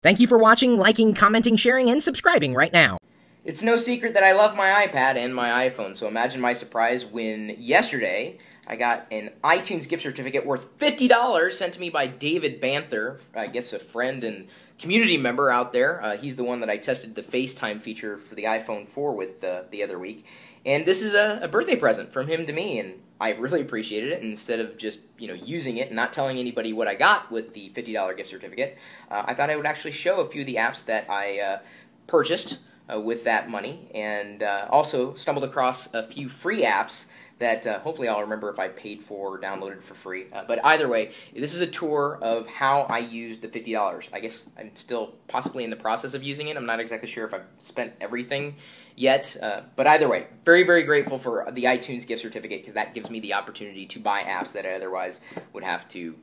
Thank you for watching, liking, commenting, sharing, and subscribing right now. It's no secret that I love my iPad and my iPhone, so imagine my surprise when yesterday I got an iTunes gift certificate worth $50 sent to me by David Banther, I guess a friend and community member out there. He's the one that I tested the FaceTime feature for the iPhone 4 with the other week. And this is a birthday present from him to me, and I really appreciated it. And instead of just using it and not telling anybody what I got with the $50 gift certificate, I thought I would actually show a few of the apps that I purchased with that money, and also stumbled across a few free apps that hopefully I'll remember if I paid for or downloaded for free. But either way, this is a tour of how I used the $50. I guess I'm still possibly in the process of using it. I'm not exactly sure if I've spent everything yet. But either way, very, very grateful for the iTunes gift certificate, because that gives me the opportunity to buy apps that I otherwise would have to,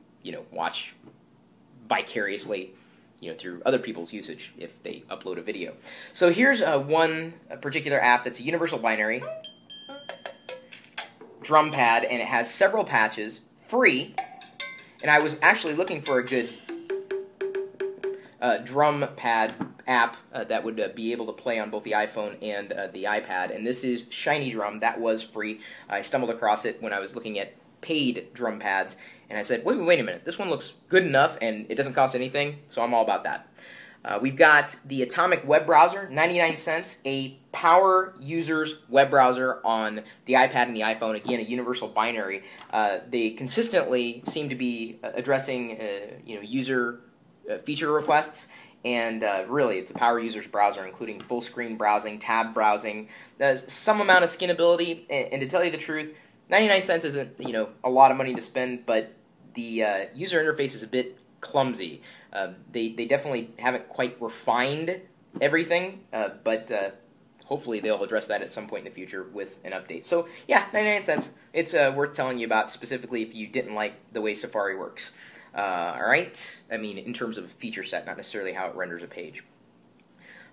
watch vicariously through other people's usage if they upload a video. So here's one particular app that's a universal binary drum pad, and it has several patches, free, and I was actually looking for a good drum pad app that would be able to play on both the iPhone and the iPad, and this is Shiny Drum. That was free. I stumbled across it when I was looking at paid drum pads, and I said, wait a minute, this one looks good enough, and it doesn't cost anything, so I'm all about that. We've got the Atomic web browser, 99 cents, a power user's web browser on the iPad and the iPhone, again, a universal binary. They consistently seem to be addressing user feature requests, and really, it's a power user's browser, including full-screen browsing, tab browsing, some amount of skinnability, and to tell you the truth, 99 cents isn't, a lot of money to spend, but the user interface is a bit clumsy. They definitely haven't quite refined everything, but hopefully they'll address that at some point in the future with an update. So yeah, 99 cents. It's worth telling you about, specifically if you didn't like the way Safari works. Alright? I mean, in terms of a feature set, not necessarily how it renders a page.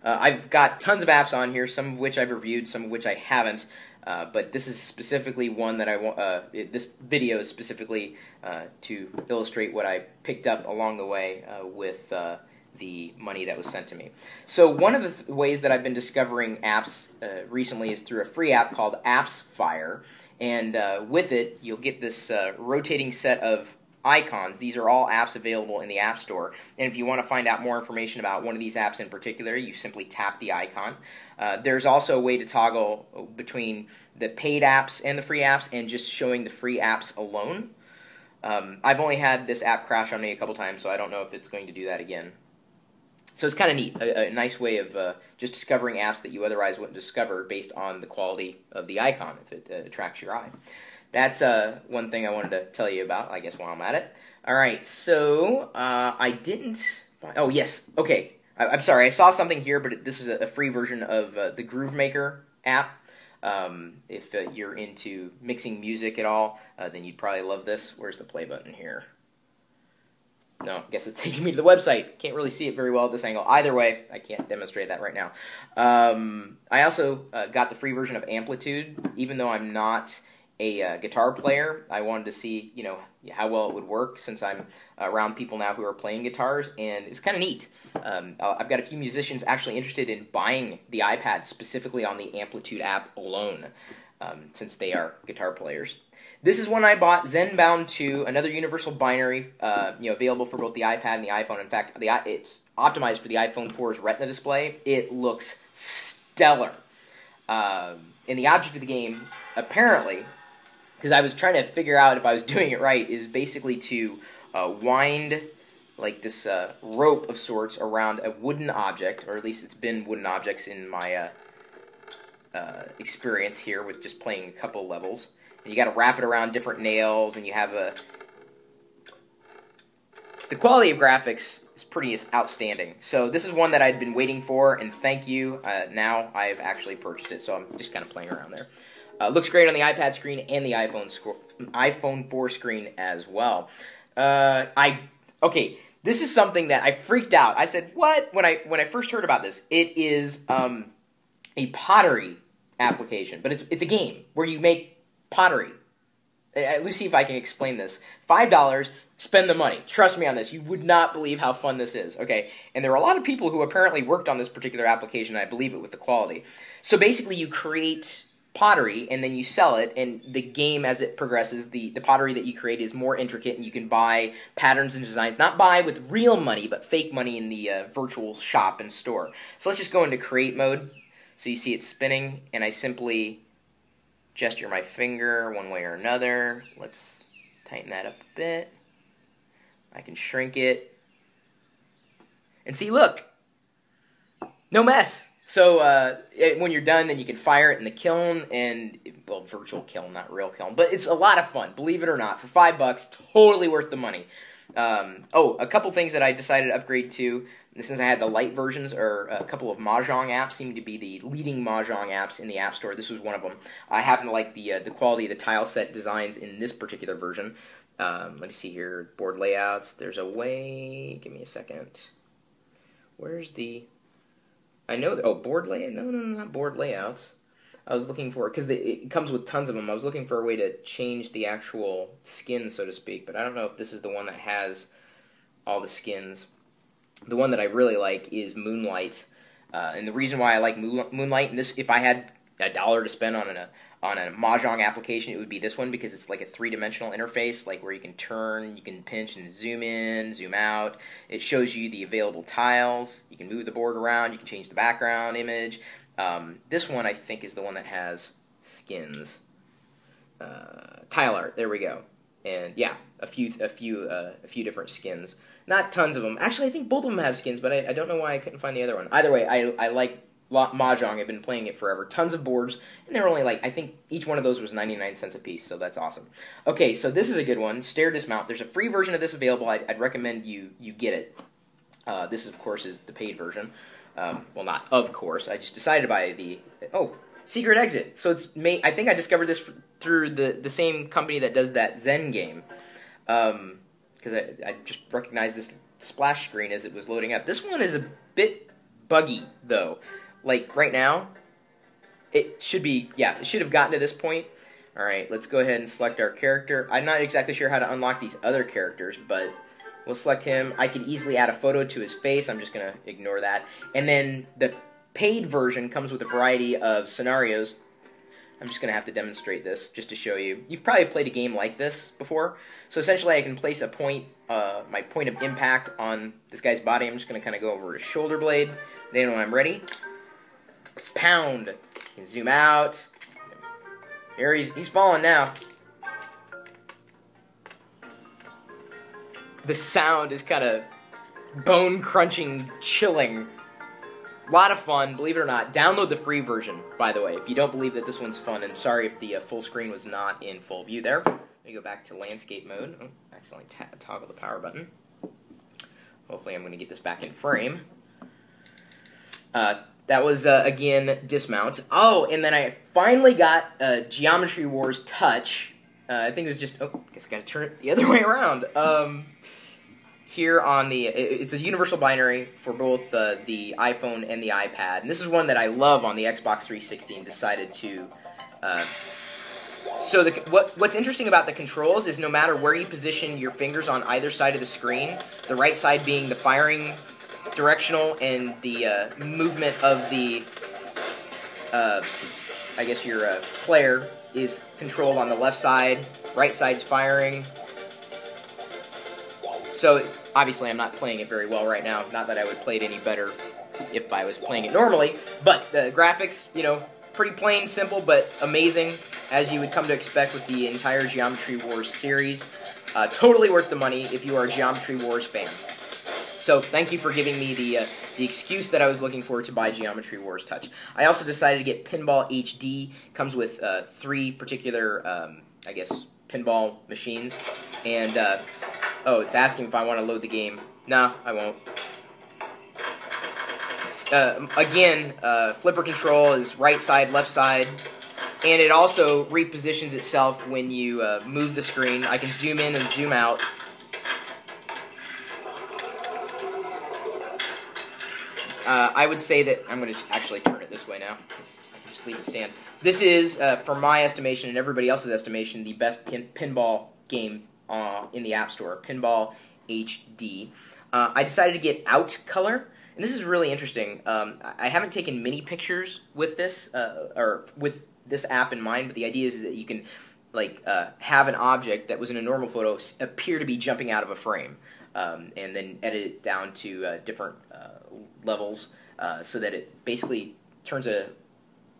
I've got tons of apps on here, some of which I've reviewed, some of which I haven't. But this is specifically one that I want. This video is specifically to illustrate what I picked up along the way with the money that was sent to me. So one of the ways that I've been discovering apps recently is through a free app called AppsFire, and with it you'll get this rotating set of icons. These are all apps available in the App Store, and if you want to find out more information about one of these apps in particular, you simply tap the icon. There's also a way to toggle between the paid apps and the free apps, and just showing the free apps alone. I've only had this app crash on me a couple times, so I don't know if it's going to do that again. So it's kind of neat, a nice way of just discovering apps that you otherwise wouldn't discover based on the quality of the icon, if it attracts your eye. That's one thing I wanted to tell you about, I guess, while I'm at it. Alright, so I didn't... Oh, yes, okay. I'm sorry, I saw something here, but this is a free version of the Groove Maker app. If you're into mixing music at all, then you'd probably love this. Where's the play button here? No, I guess it's taking me to the website. Can't really see it very well at this angle. Either way, I can't demonstrate that right now. I also got the free version of Amplitude, even though I'm not a guitar player. I wanted to see, how well it would work, since I'm around people now who are playing guitars, and it's kind of neat. I've got a few musicians actually interested in buying the iPad specifically on the Amplitude app alone, since they are guitar players. This is one I bought, Zenbound 2, another universal binary, available for both the iPad and the iPhone. In fact, it's optimized for the iPhone 4's Retina display. It looks stellar. And the object of the game, apparently, because I was trying to figure out if I was doing it right, is basically to wind like this rope of sorts around a wooden object, or at least it's been wooden objects in my experience here with just playing a couple levels. And you got to wrap it around different nails, and you have the quality of graphics is pretty outstanding. So this is one that I'd been waiting for, and thank you. Now I've actually purchased it, so I'm just kind of playing around there. Looks great on the iPad screen and the iPhone 4 screen as well. Okay, this is something that I freaked out. I said, what? When I first heard about this, it is a Pottery application, but it's a game where you make pottery. Let's see if I can explain this. $5, Spend the money. Trust me on this. You would not believe how fun this is. Okay, and there are a lot of people who apparently worked on this particular application, and I believe it with the quality. So basically, you create pottery, and then you sell it, and the game, as it progresses, the pottery that you create is more intricate, and you can buy patterns and designs. Not buy with real money, but fake money in the virtual shop and store. So let's just go into create mode. So you see it spinning, and I simply gesture my finger one way or another. Let's tighten that up a bit. I can shrink it. And see, look! No mess! So when you're done, then you can fire it in the kiln, and, well, virtual kiln, not real kiln. But it's a lot of fun, believe it or not. For $5, totally worth the money. Oh, a couple things that I decided to upgrade to. Since I had the light versions, or a couple of Mahjong apps, seem to be the leading Mahjong apps in the App Store. This was one of them. I happen to like the quality of the tile set designs in this particular version. Let me see here, board layouts. There's a way, give me a second. Where's the, I know, oh, board layout, no, not board layouts. I was looking for, because it comes with tons of them, I was looking for a way to change the actual skin, so to speak, but I don't know if this is the one that has all the skins. The one that I really like is Moonlight, and the reason why I like Moonlight, and this, if I had $1 to spend on a Mahjong application, it would be this one, because it's like a three-dimensional interface, like where you can turn, you can pinch and zoom in, zoom out. It shows you the available tiles. You can move the board around. You can change the background image. This one, I think, is the one that has skins. Tile art. There we go. And yeah, a few different skins. Not tons of them. Actually, I think both of them have skins, but I don't know why I couldn't find the other one. Either way, I like Mahjong. I've been playing it forever. Tons of boards, and they're only like, I think each one of those was 99 cents a piece, so that's awesome. Okay, so this is a good one. Stair Dismount. There's a free version of this available. I'd recommend you get it. This, of course, is the paid version. Well, not of course. I just decided to buy the, Secret Exit. So it's made, I think I discovered this through the same company that does that Zen game. Because I just recognized this splash screen as it was loading up. This one is a bit buggy, though. Like, right now, it should be, yeah, it should have gotten to this point. Alright, let's go ahead and select our character. I'm not exactly sure how to unlock these other characters, but we'll select him. I can easily add a photo to his face. I'm just going to ignore that. And then the paid version comes with a variety of scenarios. I'm just going to have to demonstrate this just to show you. You've probably played a game like this before. So essentially I can place a point, my point of impact on this guy's body. I'm just going to kind of go over his shoulder blade. Then when I'm ready, pound. You can zoom out. Here he's falling now. The sound is kind of bone-crunching, chilling. A lot of fun, believe it or not. Download the free version, by the way, if you don't believe that this one's fun. And sorry if the full screen was not in full view there. Let me go back to landscape mode. Oh, accidentally toggle the power button. Hopefully I'm going to get this back in frame. That was, again, Dismount. Oh, and then I finally got Geometry Wars Touch. I think it was just, I guess I gotta turn it the other way around. Here on the, it's a universal binary for both the iPhone and the iPad. And this is one that I love on the Xbox 360 and decided to, so what's interesting about the controls is no matter where you position your fingers on either side of the screen, the right side being the firing directional and the movement of the, I guess your player is controlled on the left side, right side's firing. So, obviously I'm not playing it very well right now, not that I would play it any better if I was playing it normally, but the graphics, you know, pretty plain, simple, but amazing, as you would come to expect with the entire Geometry Wars series. Totally worth the money if you are a Geometry Wars fan. So, thank you for giving me the excuse that I was looking for to buy Geometry Wars Touch. I also decided to get Pinball HD. Comes with 3 particular, I guess, pinball machines. And, oh, it's asking if I want to load the game. No, I won't. Again, flipper control is right side, left side. And it also repositions itself when you move the screen. I can zoom in and zoom out. I would say that, I'm going to actually turn it this way now, I can just leave it stand. This is, for my estimation and everybody else's estimation, the best pinball game in the App Store, Pinball HD. I decided to get Out Color, and this is really interesting. I haven't taken many pictures with this, or with this app in mind, but the idea is that you can have an object that was in a normal photo appear to be jumping out of a frame, and then edit it down to different levels, so that it basically turns a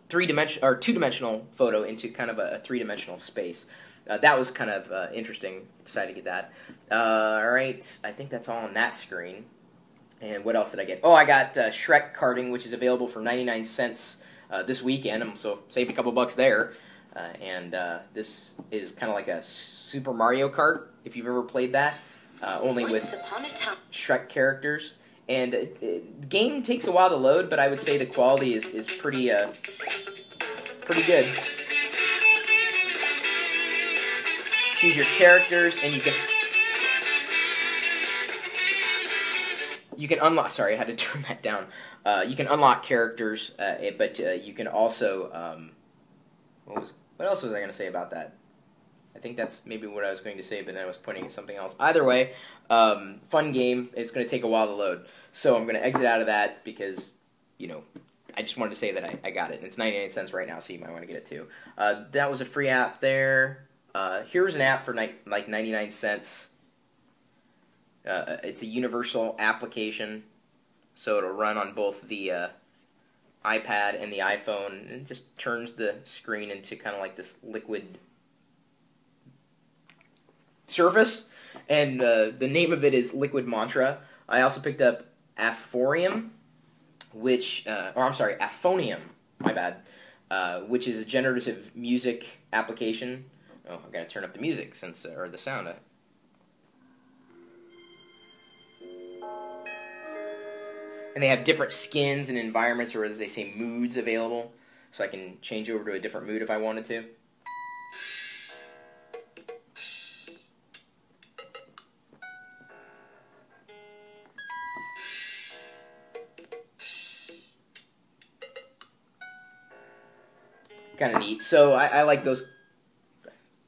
two-dimensional photo into kind of a three-dimensional space. That was kind of interesting. Decided to get that. All right, I think that's all on that screen. And what else did I get? Oh, I got Shrek karting, which is available for 99 cents this weekend. So saved a couple bucks there. And this is kind of like a Super Mario Kart, if you've ever played that, only with Shrek characters. And the game takes a while to load, but I would say the quality is pretty good. Choose your characters, and you can unlock. Sorry, I had to turn that down. You can unlock characters, but you can also. What else was I going to say about that? I think that's maybe what I was going to say, but then I was pointing at something else. Either way, fun game. It's going to take a while to load, so I'm going to exit out of that because, I just wanted to say that I got it. And it's 99 cents right now, so you might want to get it too. That was a free app there. Here's an app for like 99 cents. It's a universal application, so it'll run on both the iPad and the iPhone, and it just turns the screen into kind of like this liquid surface, and the name of it is Liquid Mantra. I also picked up Aphorium, Aphonium, my bad, which is a generative music application. Oh, I've got to turn up the music or the sound. And they have different skins and environments, or as they say, moods available. So I can change over to a different mood if I wanted to. Kind of neat. So I like those.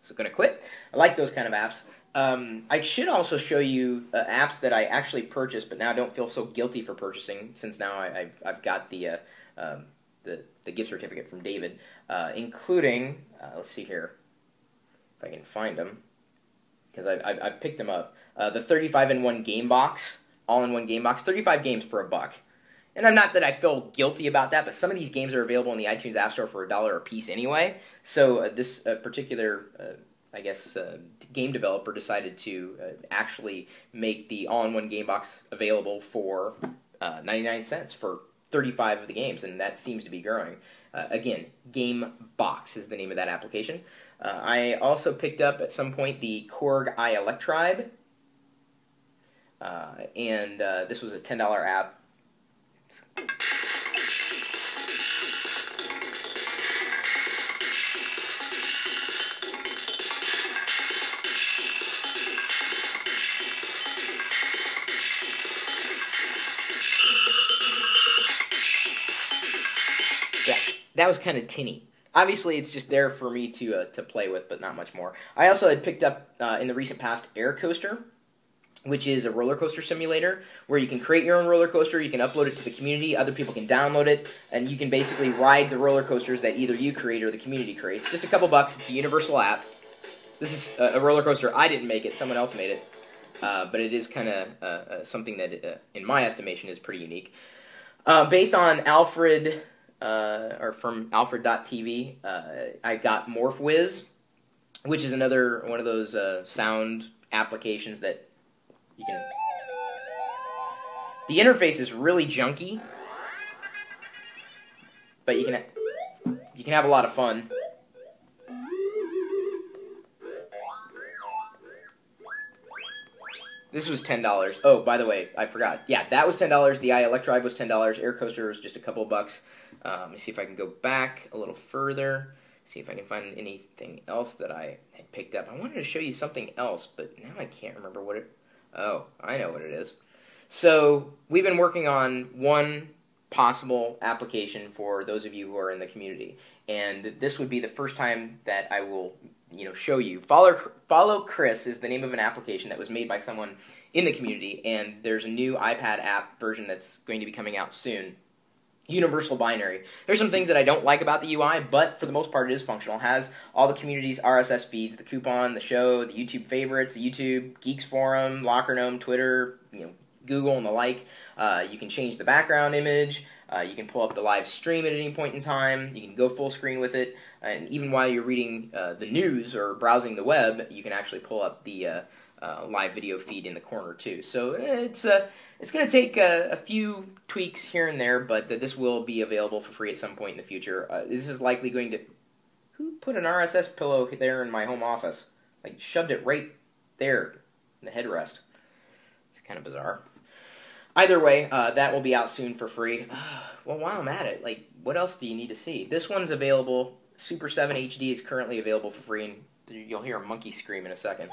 So going to quit. I like those kind of apps. I should also show you apps that I actually purchased, but now I don't feel so guilty for purchasing, since now I've got the gift certificate from David, including let's see here if I can find them, because I've picked them up. The 35-in-1 game box, all-in-one game box, 35 games for $1. And I'm not that I feel guilty about that, but some of these games are available in the iTunes App Store for $1 a piece anyway. So this particular game developer decided to actually make the all-in-one game box available for 99 cents for 35 of the games, and that seems to be growing. Again, Game Box is the name of that application. I also picked up at some point the Korg iElectribe, and this was a $10 app. Yeah, that was kind of tinny. Obviously, it's just there for me to play with, but not much more. I also had picked up in the recent past Air Coaster, which is a roller coaster simulator where you can create your own roller coaster, you can upload it to the community, other people can download it, and you can basically ride the roller coasters that either you create or the community creates. Just a couple bucks. It's a universal app. This is a roller coaster. I didn't make it. Someone else made it. But it is kind of something that, in my estimation, is pretty unique. Based on Alfred, or from Alfred.tv, I got MorphWiz, which is another one of those sound applications that you can. The interface is really junky, but you can have a lot of fun. This was $10. Oh, by the way, I forgot. Yeah, that was $10. The iElectribe was $10. Air Coaster was just a couple bucks. Let me see if I can go back a little further. See if I can find anything else that I had picked up. I wanted to show you something else, but now I can't remember what it. Oh, I know what it is. So we've been working on one possible application for those of you who are in the community, and this would be the first time that I will show you. Follow Chris is the name of an application that was made by someone in the community, and there's a new iPad app version that's going to be coming out soon. Universal binary. There's some things that I don't like about the UI, but for the most part it is functional. It has all the community's RSS feeds, the coupon, the show, the YouTube favorites, the YouTube Geeks Forum, Locker Gnome, Twitter, Google, and the like. You can change the background image. You can pull up the live stream at any point in time. You can go full screen with it, and even while you're reading the news or browsing the web, you can actually pull up the live video feed in the corner too. So it's going to take a few tweaks here and there, but this will be available for free at some point in the future. This is likely going to... Who put an RSS pillow there in my home office? Like, shoved it right there in the headrest. It's kind of bizarre. Either way, that will be out soon for free. Well, while I'm at it, like, what else do you need to see? This one's available. Super 7 HD is currently available for free, and you'll hear a monkey scream in a second.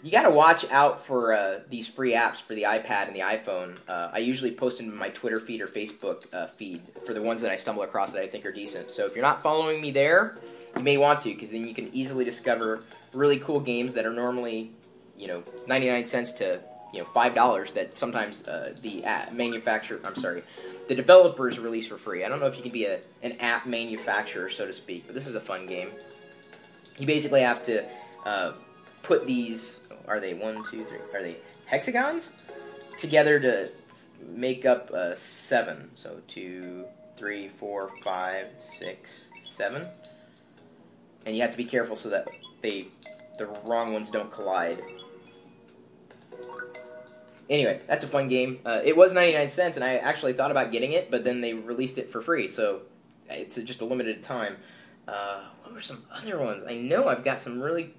You got to watch out for these free apps for the iPad and the iPhone. I usually post them in my Twitter feed or Facebook feed for the ones that I stumble across that I think are decent. So if you're not following me there, you may want to, because then you can easily discover really cool games that are normally, 99 cents to $5 that sometimes the developers release for free. I don't know if you can be an app manufacturer, so to speak, but this is a fun game. You basically have to put these, are they 1, 2, 3, are they hexagons? Together to make up 7. So 2, 3, 4, 5, 6, 7. And you have to be careful so that the wrong ones don't collide. Anyway, that's a fun game. It was 99 cents, and I actually thought about getting it, but then they released it for free, so it's just a limited time. What were some other ones? I know I've got some really,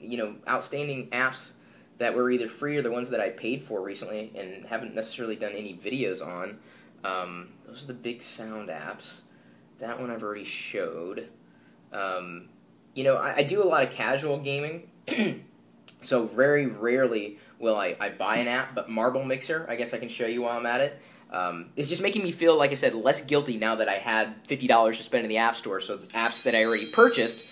outstanding apps that were either free or the ones that I paid for recently and haven't necessarily done any videos on. Those are the big sound apps. That one I've already showed. I do a lot of casual gaming, so very rarely will I buy an app, but Marble Mixer, I guess I can show you while I'm at it. It's just making me feel, like I said, less guilty now that I had $50 to spend in the App Store. So the apps that I already purchased,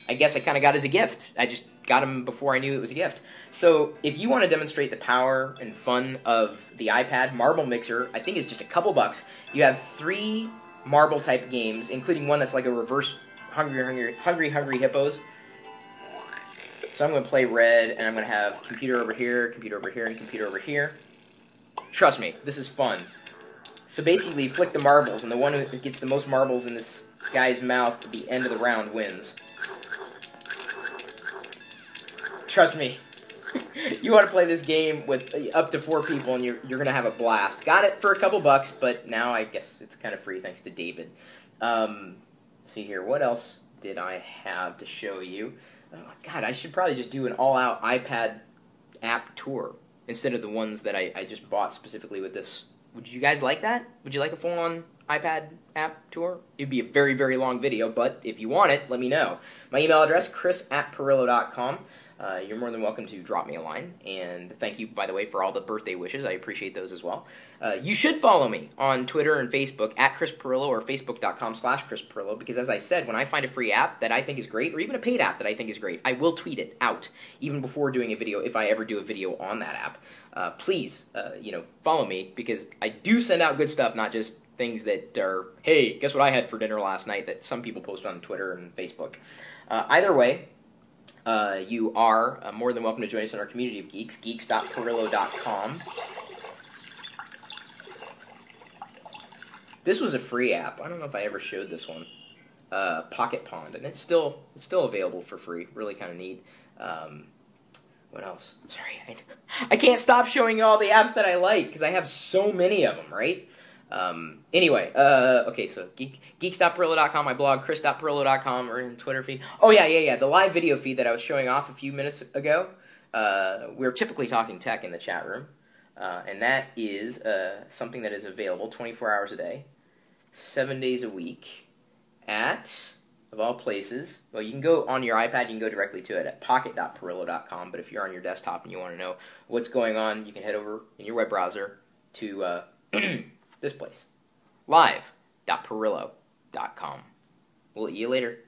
I guess I kind of got as a gift. I just got them before I knew it was a gift. So if you want to demonstrate the power and fun of the iPad, Marble Mixer, I think is just a couple bucks. You have 3 marble-type games, including one that's like a reverse Hungry Hippos. So I'm going to play red, and I'm going to have computer over here, and computer over here. Trust me, this is fun. So basically, you flick the marbles, and the one who gets the most marbles in this guy's mouth at the end of the round wins. Trust me, you want to play this game with up to 4 people, and you're going to have a blast. Got it for a couple bucks, but now I guess it's kind of free thanks to David. See here, what else did I have to show you? Oh, God, I should probably just do an all-out iPad app tour instead of the ones that I just bought specifically with this. Would you guys like that? Would you like a full-on iPad app tour? It'd be a very, very long video, but if you want it, let me know. My email address, chris@pirillo.com. You're more than welcome to drop me a line, and thank you, by the way, for all the birthday wishes. I appreciate those as well. You should follow me on Twitter and Facebook at Chris Pirillo or facebook.com/Chris Pirillo, because as I said, when I find a free app that I think is great, or even a paid app that I think is great, I will tweet it out, even before doing a video, if I ever do a video on that app. Please, follow me, because I do send out good stuff, not just things that are, hey, guess what I had for dinner last night, that some people post on Twitter and Facebook. Either way, you are more than welcome to join us in our community of geeks, geeks.pirillo.com. This was a free app. I don't know if I ever showed this one. Pocket Pond, and it's still available for free. Really kind of neat. What else? Sorry, I can't stop showing you all the apps that I like, because I have so many of them, right? Anyway, okay, so geeks.pirillo.com, my blog, chris.pirillo.com, or in Twitter feed. Oh, yeah, the live video feed that I was showing off a few minutes ago. We're typically talking tech in the chat room, and that is something that is available 24 hours a day, 7 days a week, at, of all places, well, you can go on your iPad, you can go directly to it at pocket.pirillo.com, but if you're on your desktop and you want to know what's going on, you can head over in your web browser to this place, live.pirillo.com. We'll see you later.